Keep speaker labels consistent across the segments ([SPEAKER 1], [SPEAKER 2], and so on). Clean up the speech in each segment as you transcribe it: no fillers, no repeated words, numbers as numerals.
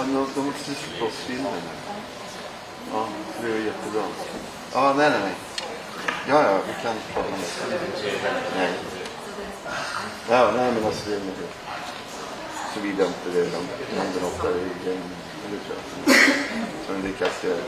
[SPEAKER 1] de har precis fått loss filmen. Ja, det är jättebra. Ja, nej. Ja, vi kan prata om det. Nej. Ja, nej, men alltså det är mycket. Såvida inte det händer något där i gängen. Det tror jag. Så det är kastigare.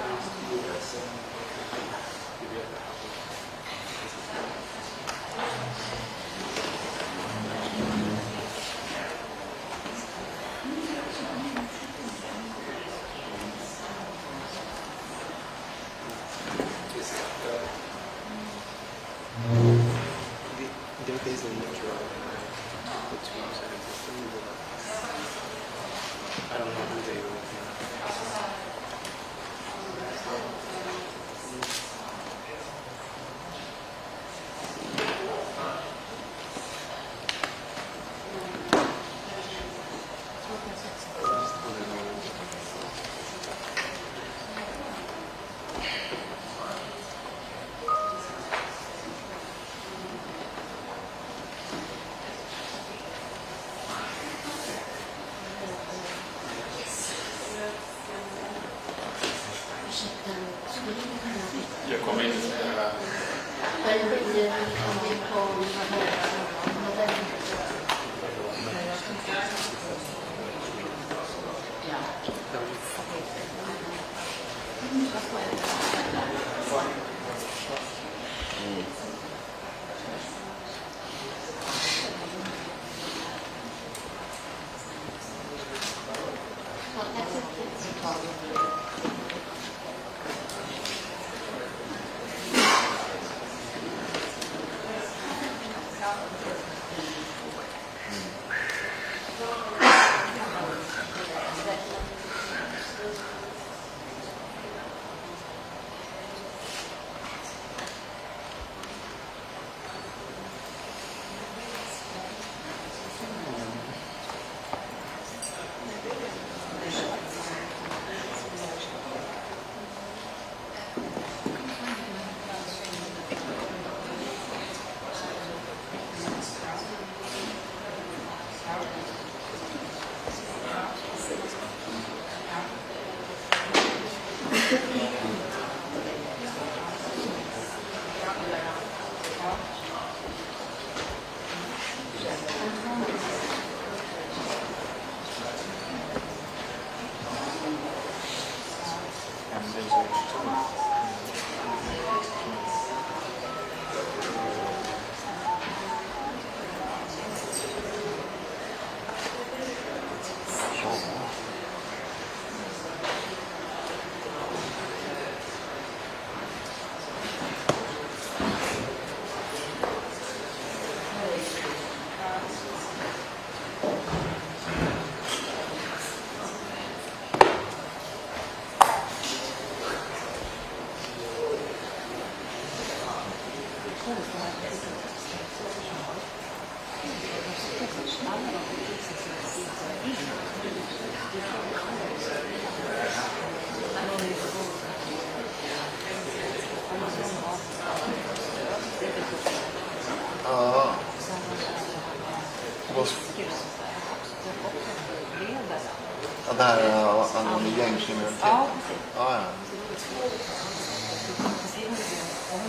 [SPEAKER 1] Det här angående gängkriminalitet? Ja, precis. Ja.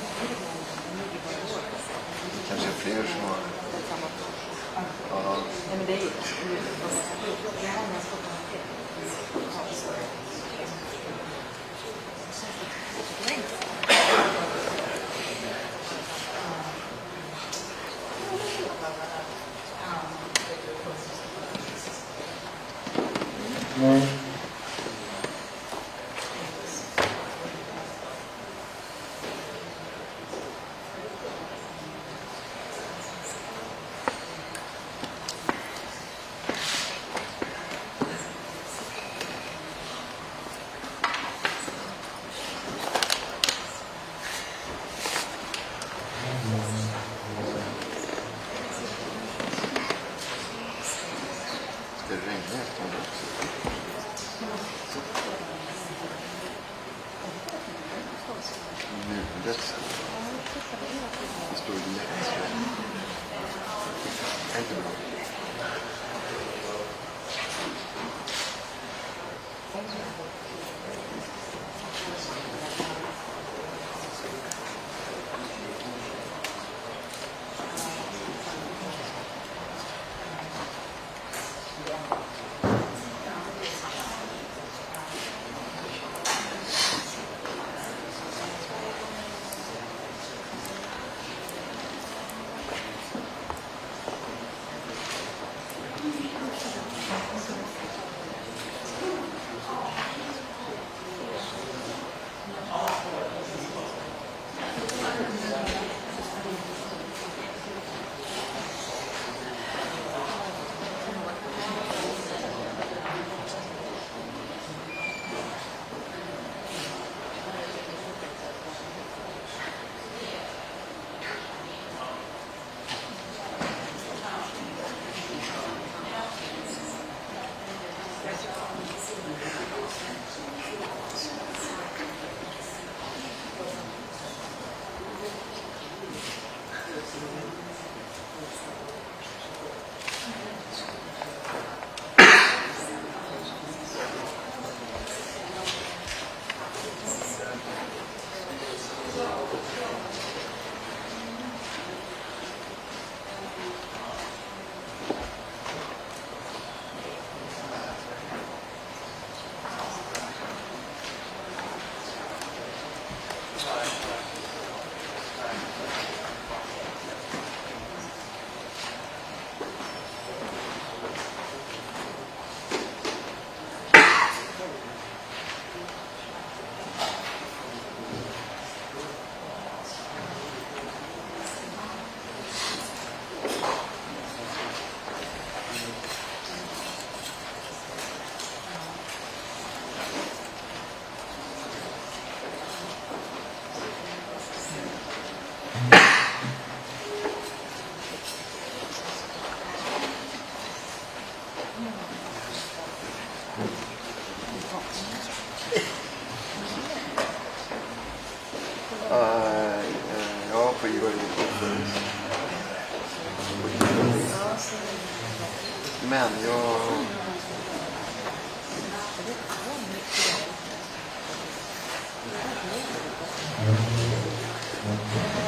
[SPEAKER 1] Kanske fler som har... Ja. Nej, men det är Ja, för Ivar men jag...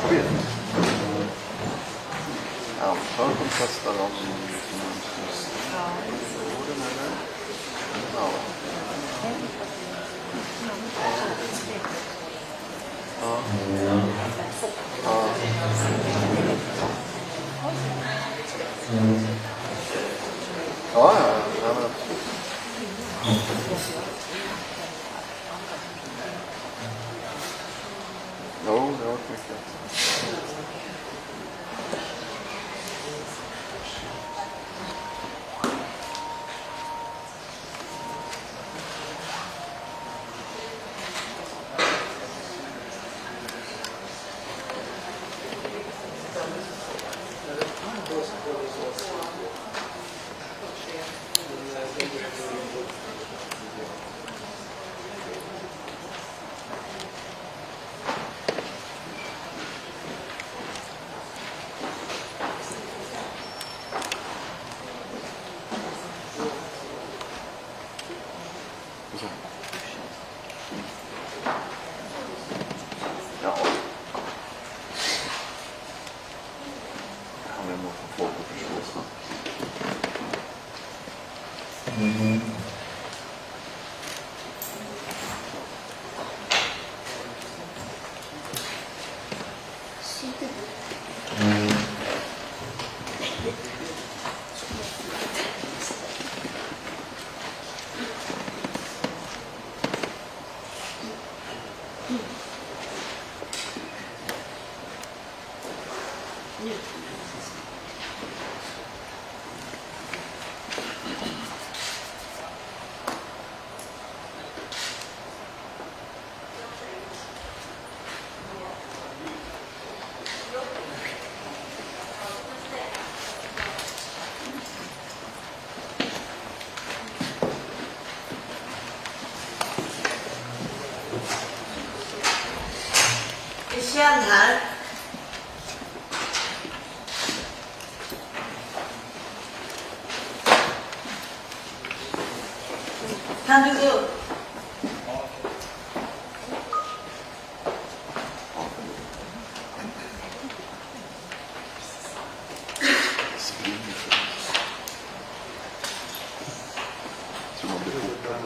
[SPEAKER 1] Jag vet inte. Jag antar att de testar dem. Ja. Ja. Ja. Ja, ja, men jo, det var mycket. Ja. Han är nog för folk att förstå snart.
[SPEAKER 2] Känn här. Kan du gå upp?
[SPEAKER 1] Så man blir hotad.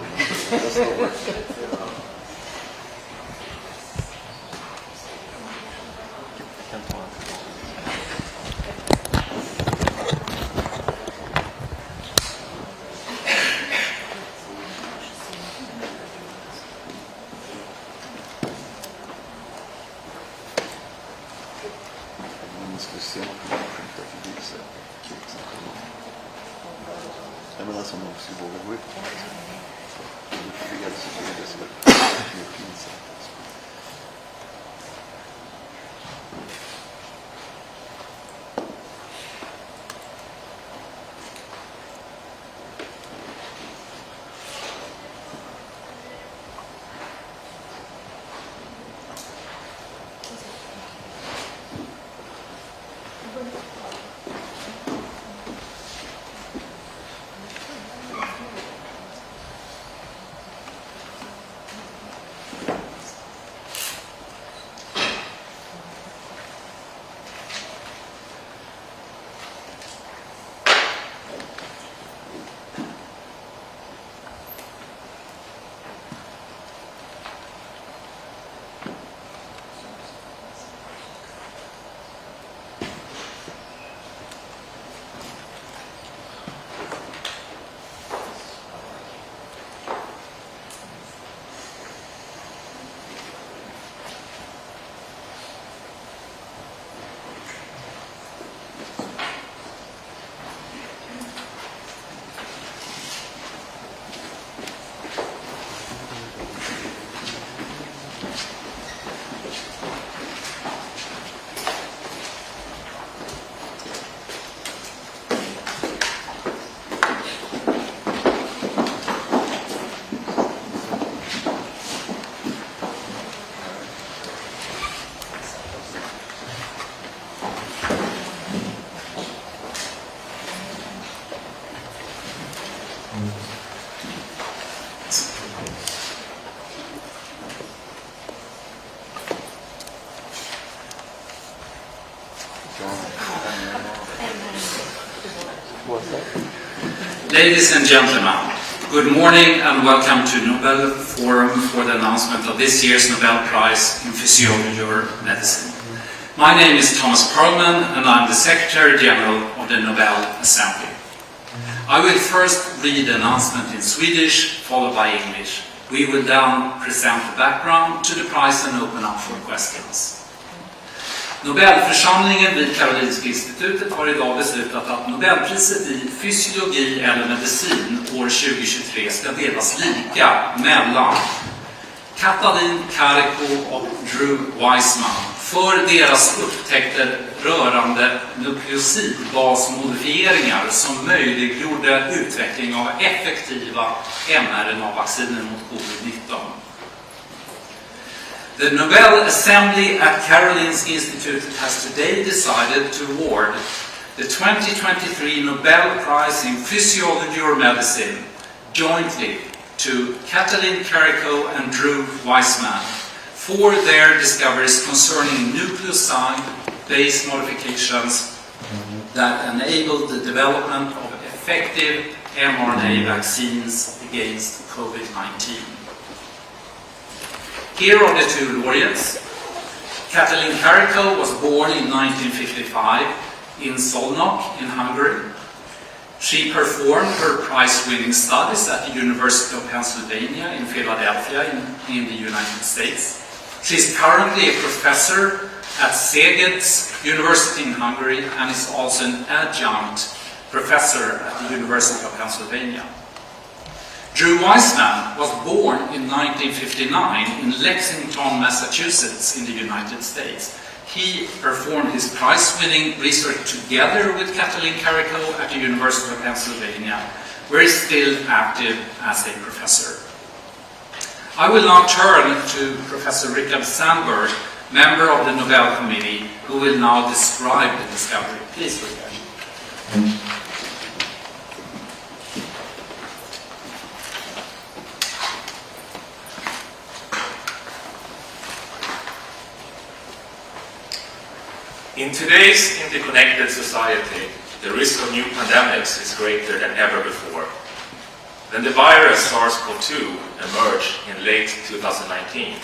[SPEAKER 1] Jag menar som också vågar gå ut på det. Det är fel så det är så mycket pinsamt.
[SPEAKER 3] Ladies and gentlemen, good morning and welcome to Nobel Forum for the announcement of this year's Nobel Prize in Physiology or Medicine. My name is Thomas Perlman and I'm the Secretary General of the Nobel Assembly. I will first read the announcement in Swedish, followed by English. We will then present the background to the prize and open up for questions. Nobelförsamlingen vid Karolinska institutet har idag beslutat att Nobelpriset i fysiologi eller medicin år 2023 ska delas lika mellan Katalin Karikó och Drew Weissman för deras upptäckter rörande nukleosidbasmodifieringar som möjliggjorde utveckling av effektiva mRNA-vacciner mot covid-19. The Nobel Assembly at Karolinska Institute has today decided to award the 2023 Nobel Prize in Physiology or Medicine jointly to Katalin Karikó and Drew Weissman for their discoveries concerning nucleoside-based modifications that enabled the development of effective mRNA vaccines against COVID-19. Here are the two laureates. Katalin Karikó was born in 1955 in Szolnok in Hungary. She performed her prize-winning studies at the University of Pennsylvania in Philadelphia in the United States. She is currently a professor at Szeged's University in Hungary and is also an adjunct professor at the University of Pennsylvania. Drew Weissman was born in 1959 in Lexington, Massachusetts in the United States. He performed his prize-winning research together with Katalin Karikó at the University of Pennsylvania, where he is still active as a professor. I will now turn to Professor Richard Sandberg, member of the Nobel Committee, who will now describe the discovery. Please, Richard.
[SPEAKER 4] In today's interconnected society, the risk of new pandemics is greater than ever before. when the virus SARS-CoV-2 emerged in late 2019,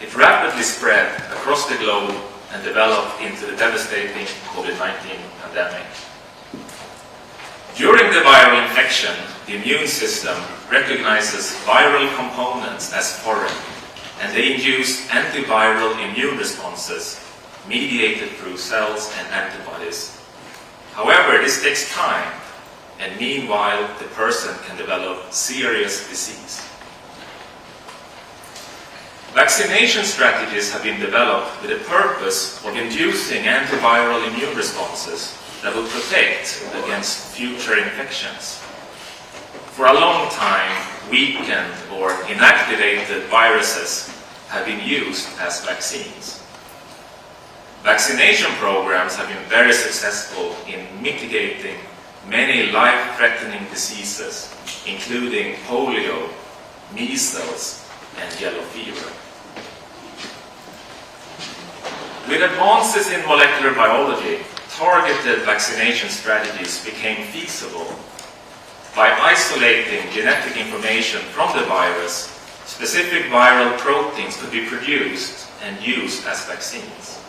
[SPEAKER 4] it rapidly spread across the globe and developed into the devastating COVID-19 pandemic. During the viral infection, the immune system recognizes viral components as foreign, and they induce antiviral immune responses mediated through cells and antibodies. However, this takes time, and meanwhile, the person can develop serious disease. Vaccination strategies have been developed with the purpose of inducing antiviral immune responses that will protect against future infections. For a long time, weakened or inactivated viruses have been used as vaccines. Vaccination programs have been very successful in mitigating many life-threatening diseases, including polio, measles, and yellow fever. With advances in molecular biology, targeted vaccination strategies became feasible. By isolating genetic information from the virus, specific viral proteins could be produced and used as vaccines.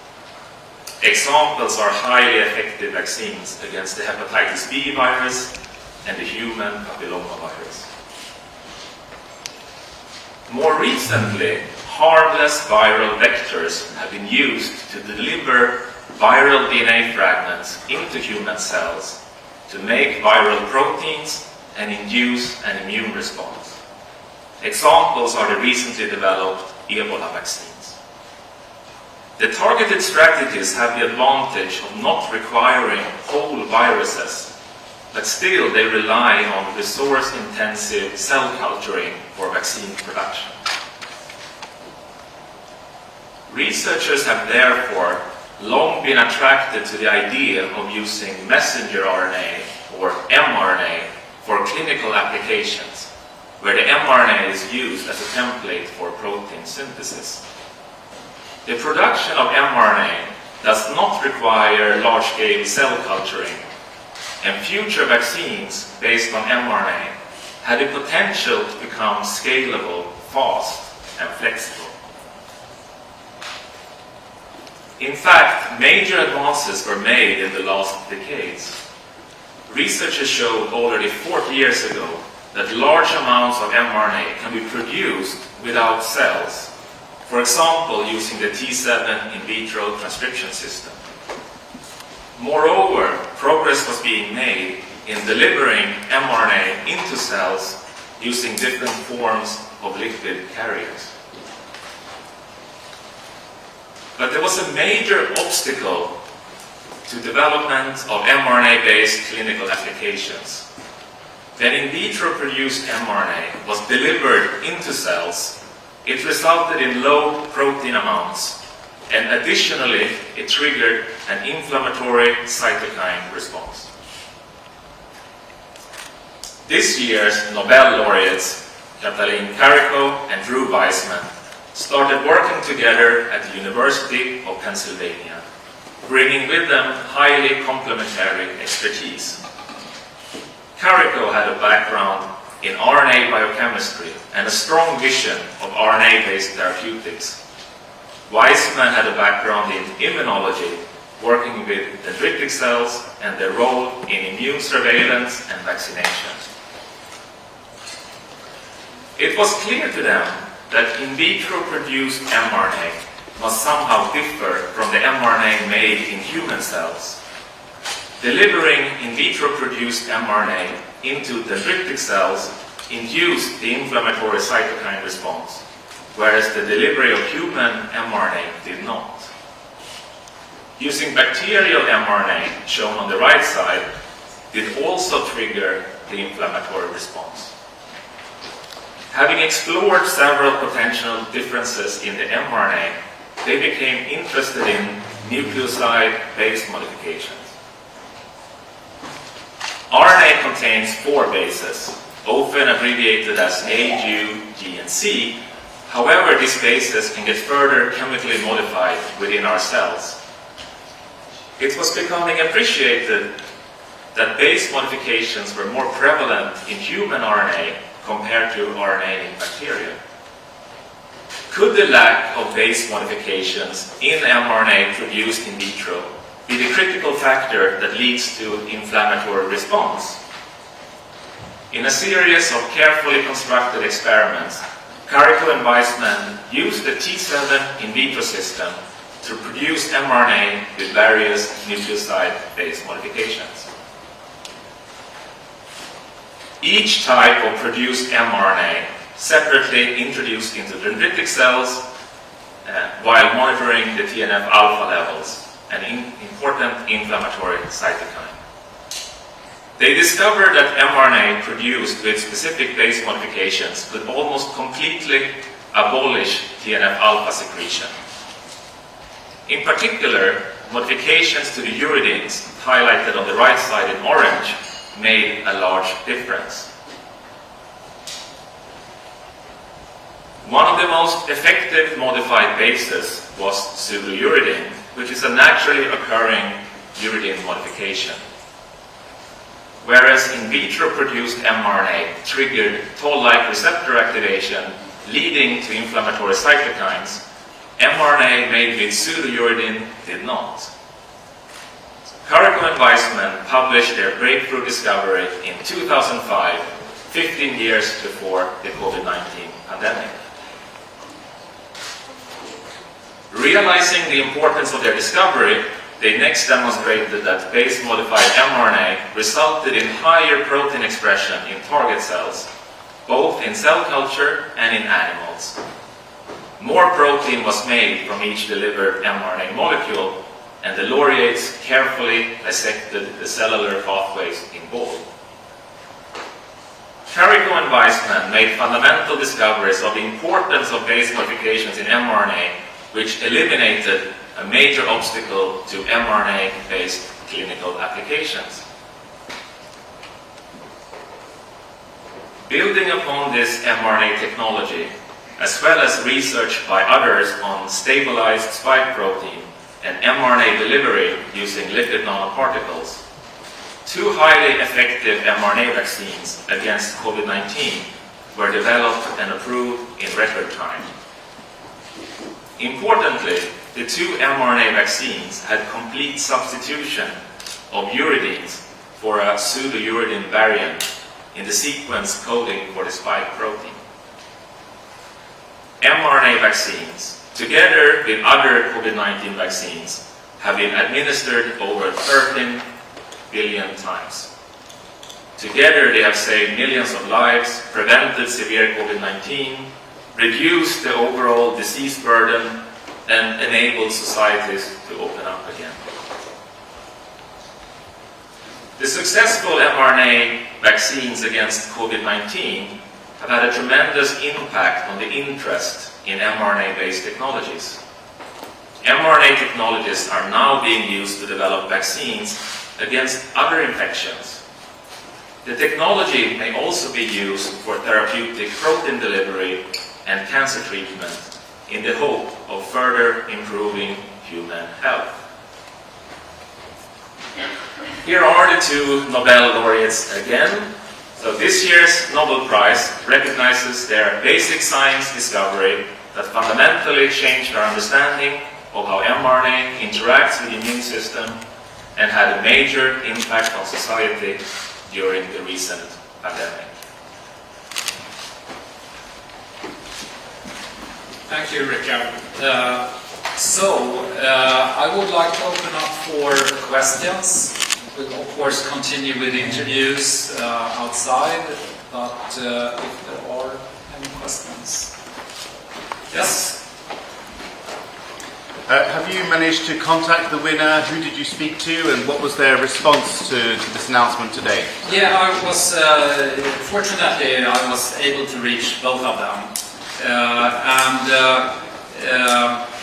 [SPEAKER 4] Examples are highly effective vaccines against the hepatitis B virus and the human papillomavirus. More recently, harmless viral vectors have been used to deliver viral DNA fragments into human cells to make viral proteins and induce an immune response. Examples are the recently developed Ebola vaccines. The targeted strategies have the advantage of not requiring whole viruses, but still they rely on resource-intensive cell culturing for vaccine production. Researchers have therefore long been attracted to the idea of using messenger RNA or mRNA for clinical applications, where the mRNA is used as a template for protein synthesis. The production of mRNA does not require large-scale cell culturing, and future vaccines based on mRNA had the potential to become scalable, fast, and flexible. In fact, major advances were made in the last decades. Researchers showed already 40 years ago that large amounts of mRNA can be produced without cells, for example, using the T7 in vitro transcription system. Moreover, progress was being made in delivering mRNA into cells using different forms of lipid carriers. But there was a major obstacle to development of mRNA-based clinical applications. When in vitro produced mRNA was delivered into cells, it resulted in low protein amounts, and additionally, it triggered an inflammatory cytokine response. This year's Nobel laureates, Katalin Karikó and Drew Weissman, started working together at the University of Pennsylvania, bringing with them highly complementary expertise. Karikó had a background in RNA biochemistry and a strong vision of RNA-based therapeutics. Weissman had a background in immunology, working with dendritic cells and their role in immune surveillance and vaccination. It was clear to them that in vitro produced mRNA must somehow differ from the mRNA made in human cells. Delivering in vitro produced mRNA into dendritic cells induced the inflammatory cytokine response, whereas the delivery of human mRNA did not. Using bacterial mRNA, shown on the right side, did also trigger the inflammatory response. Having explored several potential differences in the mRNA, they became interested in nucleoside-based modifications. RNA contains 4 bases, often abbreviated as A, U, G, and C. However, these bases can get further chemically modified within our cells. It was becoming appreciated that base modifications were more prevalent in human RNA compared to RNA in bacteria. Could the lack of base modifications in mRNA produced in vitro be the critical factor that leads to inflammatory response? In a series of carefully constructed experiments, Carico and Weissman used the T7 in vitro system to produce mRNA with various nucleoside base modifications. Each type of produced mRNA separately introduced into dendritic cells while monitoring the TNF-alpha levels, an important inflammatory cytokine. They discovered that mRNA produced with specific base modifications could almost completely abolish TNF-alpha secretion. In particular, modifications to the uridines, highlighted on the right side in orange, made a large difference. One of the most effective modified bases was pseudouridine, which is a naturally occurring uridine modification. Whereas in vitro produced mRNA triggered toll-like receptor activation, leading to inflammatory cytokines, mRNA made with pseudouridine did not. Carico and Weissman published their breakthrough discovery in 2005, 15 years before the COVID-19 pandemic. Realizing the importance of their discovery, they next demonstrated that base-modified mRNA resulted in higher protein expression in target cells, both in cell culture and in animals. More protein was made from each delivered mRNA molecule, and the laureates carefully dissected the cellular pathways involved. Carico and Weissman made fundamental discoveries of the importance of base modifications in mRNA, which eliminated a major obstacle to mRNA-based clinical applications. Building upon this mRNA technology, as well as research by others on stabilized spike protein and mRNA delivery using lipid nanoparticles, two highly effective mRNA vaccines against COVID-19 were developed and approved in record time. Importantly, the two mRNA vaccines had complete substitution of uridines for a pseudouridine variant in the sequence coding for the spike protein. mRNA vaccines, together with other COVID-19 vaccines, have been administered over 13 billion times. Together, they have saved millions of lives, prevented severe COVID-19, reduced the overall disease burden, and enabled societies to open up again. The successful mRNA vaccines against COVID-19 have had a tremendous impact on the interest in mRNA-based technologies. mRNA technologies are now being used to develop vaccines against other infections. The technology may also be used for therapeutic protein delivery and cancer treatment in the hope of further improving human health. Here are the two Nobel laureates again. So this year's Nobel Prize recognizes their basic science discovery that fundamentally changed our understanding of how mRNA interacts with the immune system and had a major impact on society during the recent pandemic.
[SPEAKER 3] Thank you, Richard. I would like to open up for questions. We'll of course continue with interviews outside, but if there are any questions. Yes?
[SPEAKER 5] Have you managed to contact the winner? Who did you speak to, and what was their response to this announcement today?
[SPEAKER 3] Yeah, I was fortunately I was able to reach both of them,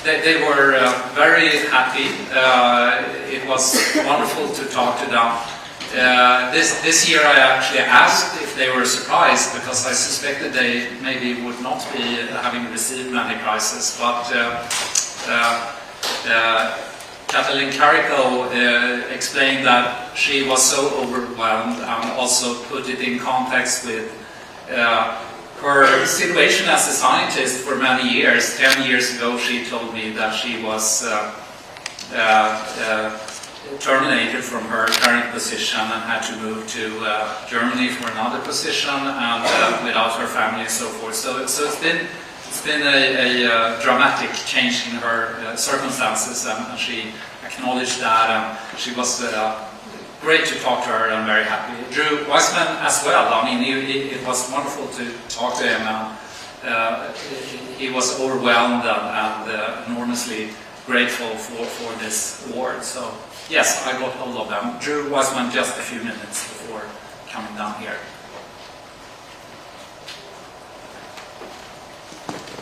[SPEAKER 3] they were very happy. It was wonderful to talk to them. This year I actually asked if they were surprised, because I suspected they maybe would not be having received many prizes, but Katalin Karikó explained that she was so overwhelmed, and also put it in context with her situation as a scientist for many years. 10 years ago, she told me that she was terminated from her current position and had to move to Germany for another position, and without her family and so forth. So it's been a dramatic change in her circumstances, and she acknowledged that, and she was great to talk to her. I'm very happy. Drew Weissman as well. I mean, it was wonderful to talk to him. He was overwhelmed and enormously grateful for this award. So yes, I got hold of them. Drew Weissman just a few minutes before coming down here.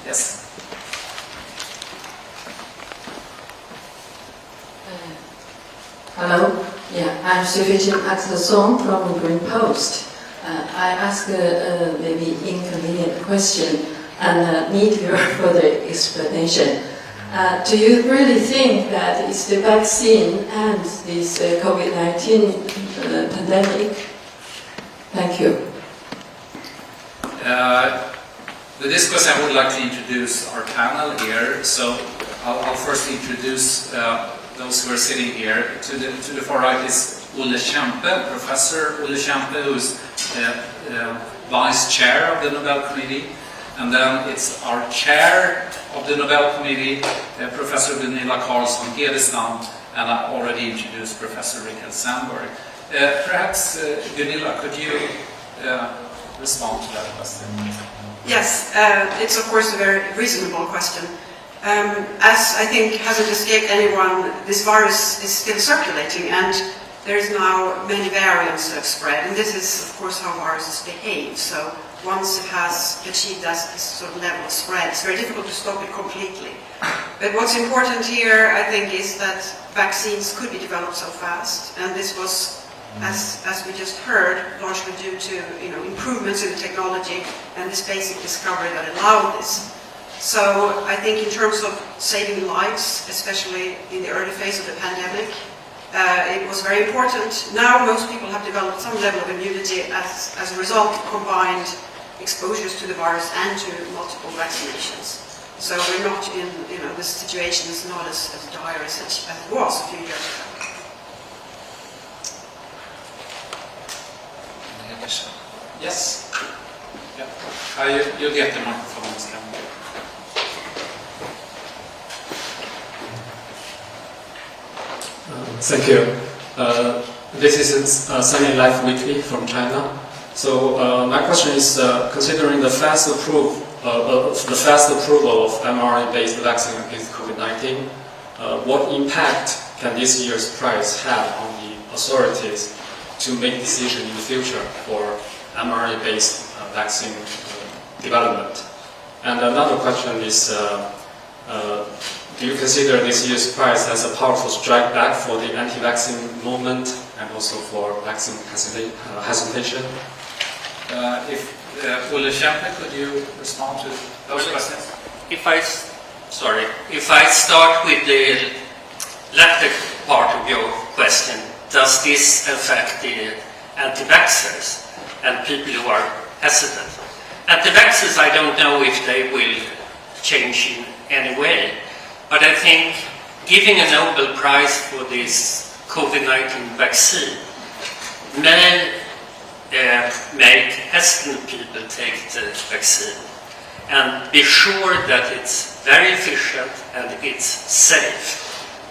[SPEAKER 3] Yes.
[SPEAKER 6] Hello. Yeah, I'm Sufficient Axelson from the Green Post. I ask a maybe inconvenient question and need your further explanation. Do you really think that it's the vaccine and this COVID-19 pandemic? Thank you.
[SPEAKER 3] With this question, I would like to introduce our panel here. So I'll first introduce those who are sitting here. To the far right is Olle Kempe, Professor Olle Kempe, who's Vice Chair of the Nobel Committee. And then it's our Chair of the Nobel Committee, Professor Gunilla Carlsson-Hedestam, and I already introduced Professor Richard Sandberg. Perhaps, Gunilla, could you respond to that question?
[SPEAKER 7] Yes, it's of course a very reasonable question. As I think hasn't escaped anyone, this virus is still circulating, and there's now many variants that have spread, and this is of course how viruses behave. So once it has achieved that sort of level of spread, it's very difficult to stop it completely. But what's important here, I think, is that vaccines could be developed so fast, and this was, as we just heard, largely due to improvements in the technology and this basic discovery that allowed this. So I think in terms of saving lives, especially in the early phase of the pandemic, it was very important. Now most people have developed some level of immunity as a result of combined exposures to the virus and to multiple vaccinations. So we're not in, this situation is not as dire as it was a few years ago.
[SPEAKER 3] Yes. Yeah. You get the microphone.
[SPEAKER 8] Thank you. This is Sunny Life Weekly from China. So my question is, considering the fast approval of mRNA-based vaccine against COVID-19, what impact can this year's prize have on the authorities to make decisions in the future for mRNA-based vaccine development? And another question is, do you consider this year's prize as a powerful strike back for the anti-vaccine movement and also for vaccine hesitation?
[SPEAKER 3] If Olle Kempe, could you respond to those questions?
[SPEAKER 9] If I start with the latter part of your question, does this affect the anti-vaxxers and people who are hesitant? Anti-vaxxers, I don't know if they will change in any way, but I think giving a Nobel Prize for this COVID-19 vaccine may make hesitant people take the vaccine and be sure that it's very efficient and it's safe.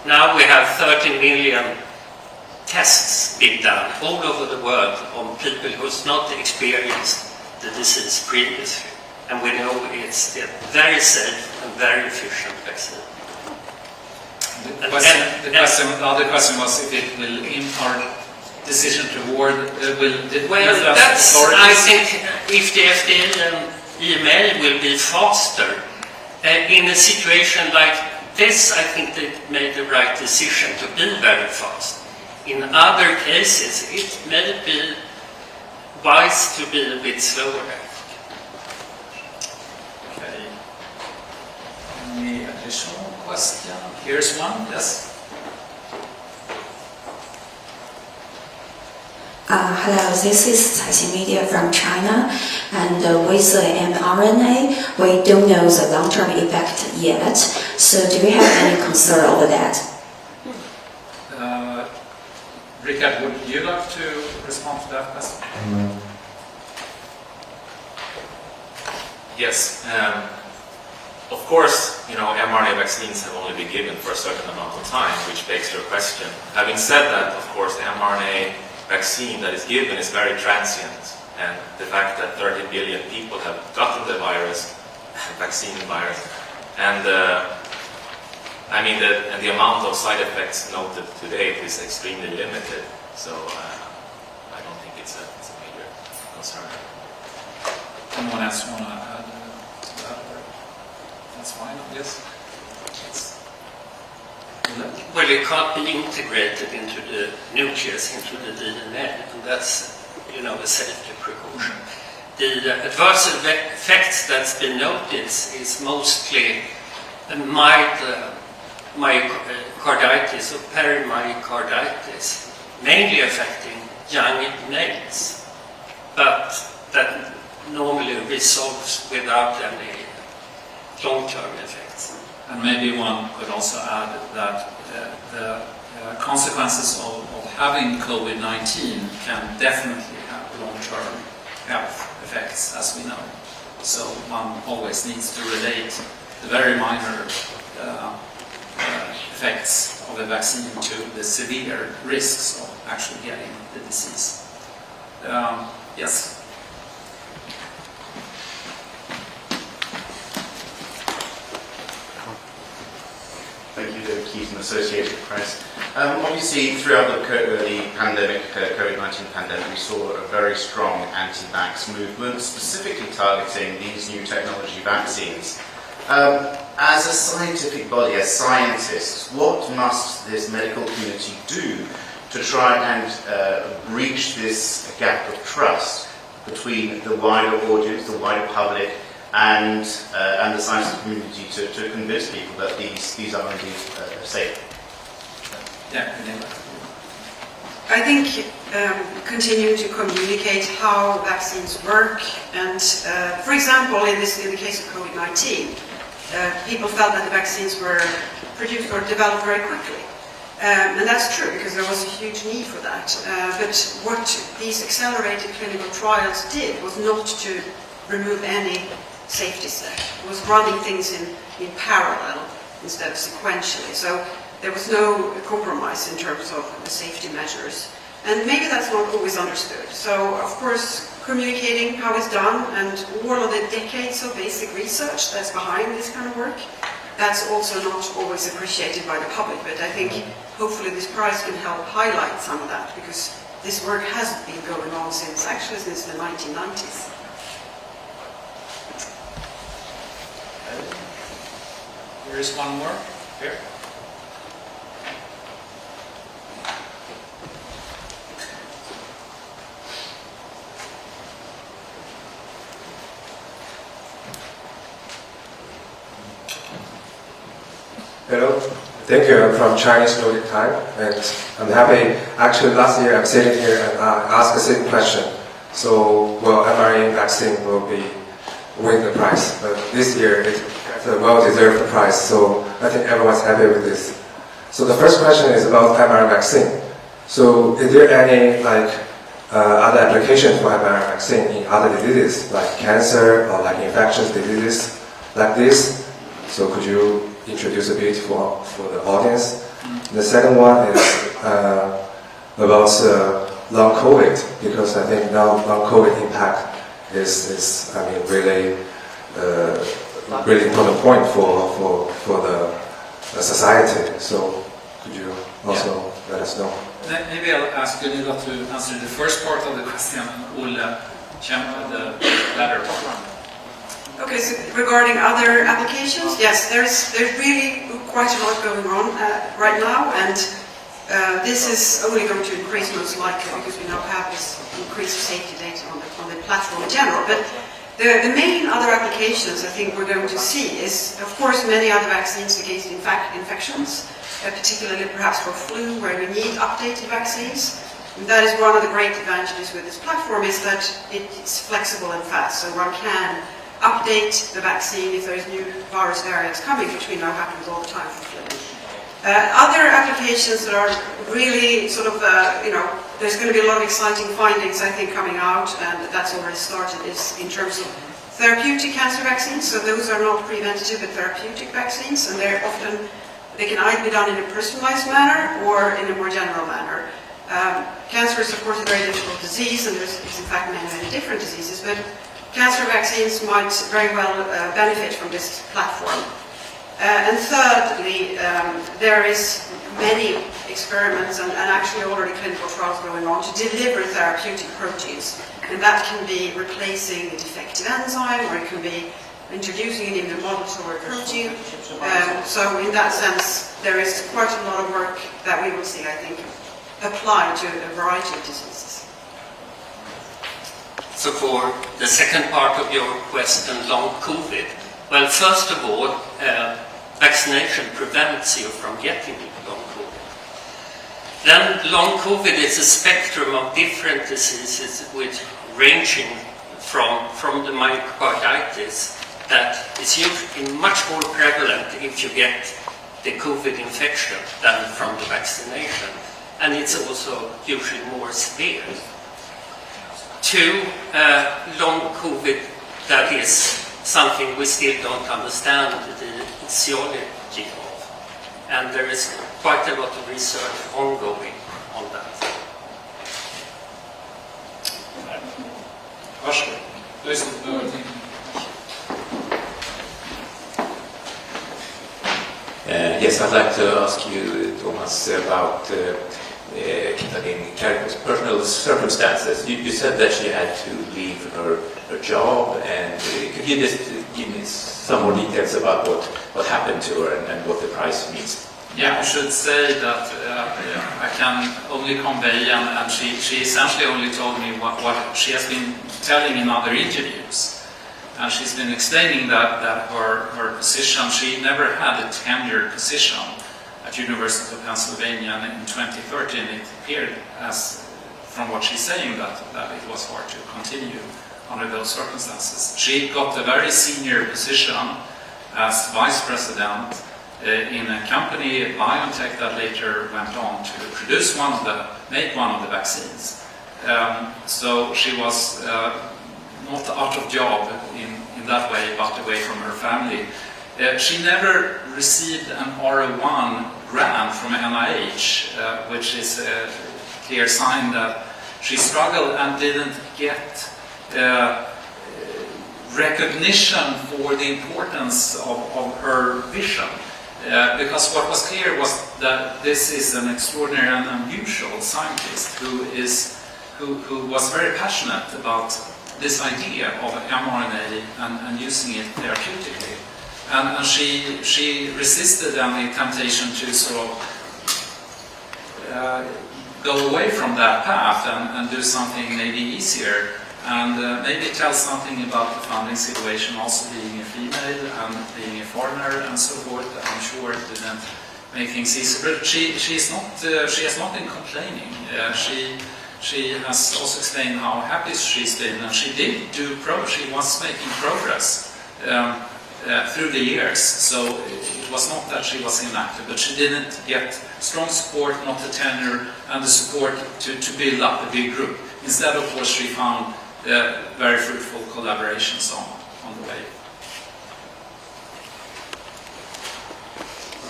[SPEAKER 9] Now we have 30 million tests being done all over the world on people who's not experienced the disease previously, and we know it's a very safe and very efficient vaccine.
[SPEAKER 3] The other question was if it will impact decision to award.
[SPEAKER 9] I think if the FDA and EMA will be faster in a situation like this, I think they made the right decision to be very fast. In other cases, it may be wise to be a bit slower.
[SPEAKER 3] Okay. Any additional question? Here's one. Yes.
[SPEAKER 10] Hello, this is Caixin Media from China, and with the mRNA, we don't know the long-term effect yet. So, do you have any concern over that?
[SPEAKER 3] Richard, would you like to respond to that question?
[SPEAKER 4] Yes. Of course, mRNA vaccines have only been given for a certain amount of time, which begs your question. Having said that, of course, the mRNA vaccine that is given is very transient, and the fact that 30 billion people have gotten the virus, vaccine virus, and the amount of side effects noted to date is extremely limited. So I don't think it's a major concern.
[SPEAKER 3] Anyone else want to add to that? That's fine, yes.
[SPEAKER 9] Well, it can't be integrated into the nucleus, into the DNA, and that's, a safety precaution. The adverse effects that's been noticed is mostly mild myocarditis or perimyocarditis, mainly affecting young males, but that normally resolves without any long-term effects.
[SPEAKER 3] And maybe one could also add that the consequences of having COVID-19 can definitely have long-term health effects, as we know. So one always needs to relate the very minor effects of a vaccine to the severe risks of actually getting the disease. Yes?
[SPEAKER 5] Thank you, David Keaton, Associated Press. Obviously, throughout the pandemic, COVID-19 pandemic, we saw a very strong anti-vax movement, specifically targeting these new technology vaccines. As a scientific body, as scientists, what must this medical community do to try and breach this gap of trust between the wider audience, the wider public, and the scientific community to convince people that these are indeed safe?
[SPEAKER 3] Yeah.
[SPEAKER 7] I think continue to communicate how vaccines work, and for example, in the case of COVID-19, people felt that the vaccines were produced or developed very quickly. And that's true, because there was a huge need for that. But what these accelerated clinical trials did was not to remove any safety step. It was running things in parallel instead of sequentially. So there was no compromise in terms of the safety measures. And maybe that's not always understood. So, of course, communicating how it's done and all of the decades of basic research that's behind this kind of work, that's also not always appreciated by the public. But I think hopefully this prize can help highlight some of that, because this work has been going on since the 1990s.
[SPEAKER 3] There is one more here.
[SPEAKER 11] Hello, thank you. I'm from Chinese Nordic Time, and I'm happy. Actually, last year I'm sitting here and I asked the same question. So, well, mRNA vaccine will win the prize, but this year it's a well-deserved prize. So I think everyone's happy with this. So the first question is about mRNA vaccine. So, is there any other applications for mRNA vaccine in other diseases like cancer or like infectious diseases like this? So, could you introduce a bit for the audience? The second one is about long COVID, because I think now long COVID impact is really important point for the society. So could you also let us know?
[SPEAKER 3] Maybe I'll ask Gunilla to answer the first part of the question, and Olle the latter part.
[SPEAKER 7] Okay, so regarding other applications, yes, there's really quite a lot going on right now, and this is only going to increase most likely because we now have this increased safety data on the platform in general. But the main other applications I think we're going to see is, of course, many other vaccines against infections, particularly perhaps for flu, where we need updated vaccines. And that is one of the great advantages with this platform, is that it's flexible and fast, so one can update the vaccine if there's new virus variants coming, which we know happens all the time. Other applications that are really sort of, there's going to be a lot of exciting findings, I think, coming out, and that's already started, is in terms of therapeutic cancer vaccines. So those are not preventative but therapeutic vaccines, and they can either be done in a personalized manner or in a more general manner. Cancer is, of course, a very difficult disease, and there's in fact many different diseases, but cancer vaccines might very well benefit from this platform. And thirdly, there is many experiments and actually already clinical trials going on to deliver therapeutic proteins. And that can be replacing a defective enzyme, or it can be introducing an immunomodulatory protein. So in that sense, there is quite a lot of work that we will see, I think, applied to a variety of diseases.
[SPEAKER 9] So for the second part of your question, long COVID, well, first of all, vaccination prevents you from getting long COVID. Then long COVID is a spectrum of different diseases ranging from the myocarditis that is usually much more prevalent if you get the COVID infection than from the vaccination. And it's also usually more severe. Two, long COVID, that is something we still don't understand the etiology of. And there is quite a lot of research ongoing on that.
[SPEAKER 12] Yes, I'd like to ask you, Thomas, about Katalin Kariko's personal circumstances. You said that she had to leave her job, and could you just give me some more details about what happened to her and what the price means?
[SPEAKER 3] Yeah, I should say that I can only convey, and she essentially only told me what she has been telling in other interviews. And she's been explaining that her position, she never had a tenured position at University of Pennsylvania, and in 2013 it appeared as, from what she's saying, that it was hard to continue under those circumstances. She got a very senior position as vice president in a company, BioNTech, that later went on to make one of the vaccines. So she was not out of job in that way, but away from her family. She never received an R01 grant from NIH, which is a clear sign that she struggled and didn't get recognition for the importance of her vision. Because what was clear was that this is an extraordinary and unusual scientist who was very passionate about this idea of mRNA and using it therapeutically. And she resisted the temptation to sort of go away from that path and do something maybe easier, and maybe tell something about the funding situation, also being a female and being a foreigner and so forth. I'm sure it didn't make things easier, but she has not been complaining. She has also explained how happy she's been, and she was making progress through the years. So it was not that she was inactive, but she didn't get strong support, not the tenure and the support to build up a big group. Instead, of course, she found very fruitful collaborations on the way.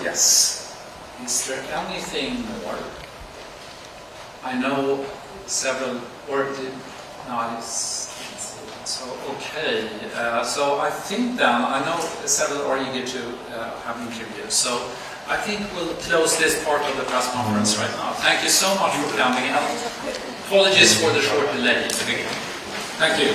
[SPEAKER 3] Yes. Is there anything more? I know several, so okay. So I think then, I know several are eager to have interviews. So I think we'll close this part of the press conference right now. Thank you so much for coming, and apologies for the short delay at the beginning. Thank you.